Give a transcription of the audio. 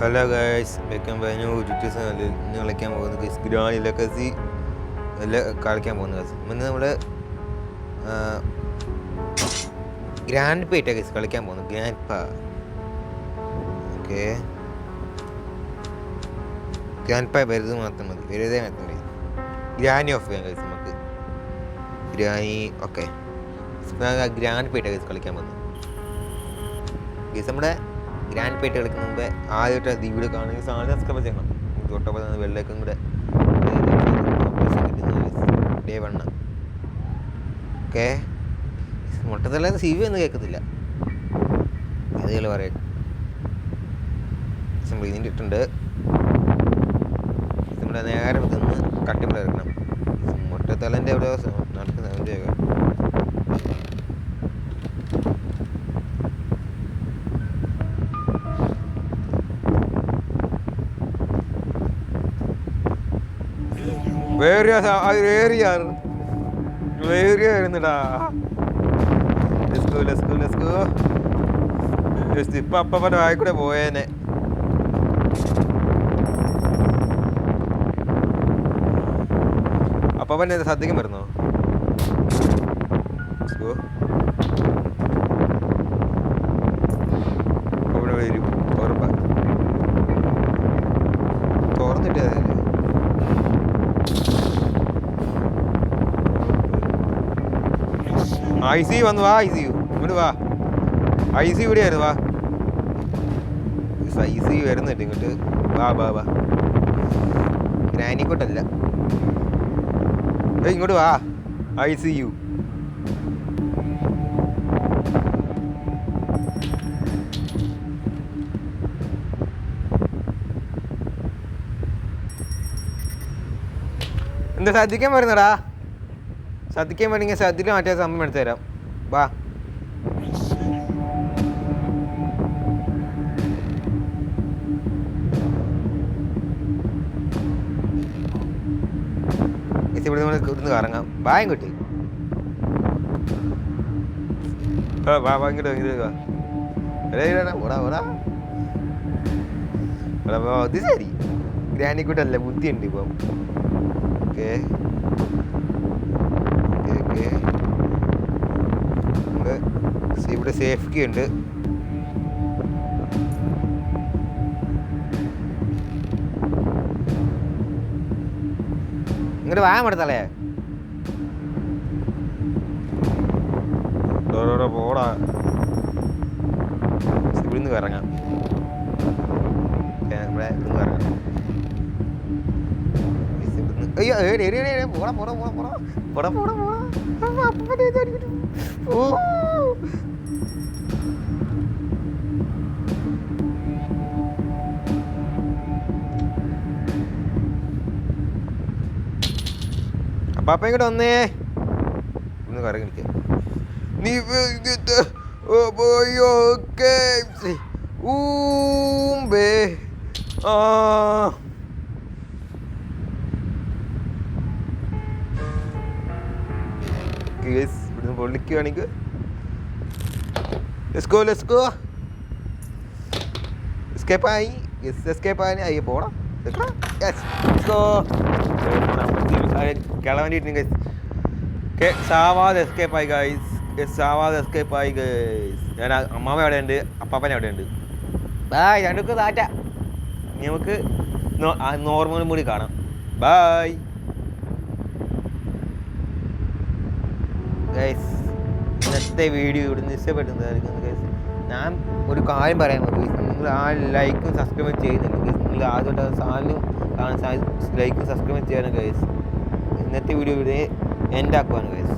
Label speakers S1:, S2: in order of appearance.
S1: Hello guys, welcome back new YouTube ചാനലിൽ ഇന്ന് കളിക്കാൻ പോകുന്നത് ഗൈസ് ഗ്രാനി ലെഗസി കളിക്കാൻ പോകുന്നത് ഗൈസ്. ഇന്ന് നമ്മൾ ഗ്രാൻഡ് പേറ്റാണ് ഗൈസ് കളിക്കാൻ പോകുന്നത്. ഗ്രാൻഡ് പാ ഓക്കെ, ഗ്രാൻഡ് പാ വലുത് മാത്രം മതി, വലുതേ മാത്രം മതി. ഗ്രാനി ഓഫ് ചെയ്യാം ഗൈസ് നമുക്ക്. ഗ്രാനി ഓക്കെ, ഗ്രാൻഡ് പേറ്റാണ് ഗൈസ് കളിക്കാൻ പോകുന്നത് ഗൈസ്. നമ്മുടെ ഗ്രാൻഡ് പേറ്റ് കളിക്കുന്ന മുമ്പേ ആദ്യമായിട്ട് ഈ വീഡിയോ കാണുന്ന സാധനം സബ്സ്ക്രൈബ് ചെയ്യണം. തൊട്ടപ്പോൾ തന്നെ വെള്ളേക്കും കൂടെ ഡേ 1 ഓക്കെ. മൊട്ടത്തല്ല സി വി ഒന്നും കേൾക്കത്തില്ല, അതുകൾ പറയാം. ഇതിൻ്റെ ഇട്ടുണ്ട്. നമ്മുടെ നേരെ നിന്ന് കട്ടിപ്പിടെ ഇറക്കണം. മൊട്ടത്തലൻ്റെ എവിടെ നടക്കുന്ന അതിൻ്റെ വേറിയായിരുന്നടാ. ഇപ്പൊ അപ്പൻ്റെ വായിക്കൂടെ പോയേനെ. അപ്പൻ്റെ ശ്രദ്ധിക്കാൻ വരുന്നോ? അവിടെ വരും തുറന്നിട്ടേ ഐ സി വന്നു. വാ, ഐ സി യു ഇങ്ങോട്ട് വാ. ഐ സി ഇവിടെ ആയിരുന്നു. വാ, ഐ സി യു വരുന്നുണ്ട് ഇങ്ങോട്ട്. വാ വാ വാ, ഗ്രാനിക്കോട്ടല്ല, ഇങ്ങോട്ട് വാ. ഐ സി യു എന്താ ശ്രദ്ധിക്കാൻ വരുന്നടാ? ശ്രദ്ധിക്കാൻ വേണമെങ്കിൽ ശ്രദ്ധിക്കാൻ മാറ്റിയ സമയം എടുത്തു തരാം. വാ, ഇവിടെ ഇവിടുന്ന് കറങ്ങാം. വായും കിട്ടി. വാ വാ, ഇങ്ങോട്ട് ഇങ്ങോട്ട് വാ. ഓടാ ഓടാ. അത് ശരി, ഗ്രാനിക്കൂട്ടല്ല, ബുദ്ധിയുണ്ട് ഇപ്പം. ഓക്കെ ഓക്കെ, ഇവിടെ സേഫ്റ്റി ഉണ്ട്. ഇങ്ങോട്ട് വാങ്ങാൻ പറ്റത്തല്ലേ? പോടാ, ഇവിടുന്ന് ഇറങ്ങാം. ഇവിടുന്ന് ഇറങ്ങാം. അയ്യോ, പോടാ പോടാ പോടാ പോടാ പോടാ പോടാ പോടാ. ഓ, അപ്പാപ്പ ഇങ്ങോട്ട് വന്നേ. ഒന്ന് കറങ്ങി നിൽക്കുക. നീ ഇവിടുന്ന് പൊള്ളിക്കുകയാണെങ്കിൽ എസ്കേപ്പായി. എസ്കേപ്പായി. അയ്യോ പോടാ. കിളവണ്ടിട്ട് സാവാദ് എസ്കേപ്പായി ഗൈസ്. സാവാദ് എസ്കേപ്പായി ഗൈസ്. ഞാൻ അമ്മാമ എവിടെ ഉണ്ട്, അപ്പാപ്പൻ എവിടെ ഉണ്ട്? ബായ്, രണ്ടൊക്കെ താറ്റ. നമുക്ക് നോർമലും കൂടി കാണാം. Bye guys. ഇന്നത്തെ വീഡിയോ ഇവിടുന്ന് ഇഷ്ടപ്പെടുന്നതായിരിക്കും ഗൈസ്. ഞാൻ ഒരു കാര്യം പറയാൻ പറ്റും. നിങ്ങൾ ആ ലൈക്കും സബ്സ്ക്രൈബും ചെയ്യുന്നുണ്ട് ഗൈസ്. നിങ്ങൾ ആദ്യമായിട്ട് ചാനലും ലൈക്കും സബ്സ്ക്രൈബ് ചെയ്യാനും ഗൈസ്. ഇന്നത്തെ വീഡിയോ ഇവിടെ എൻഡ് ആക്കുവാണ് ഗൈസ്.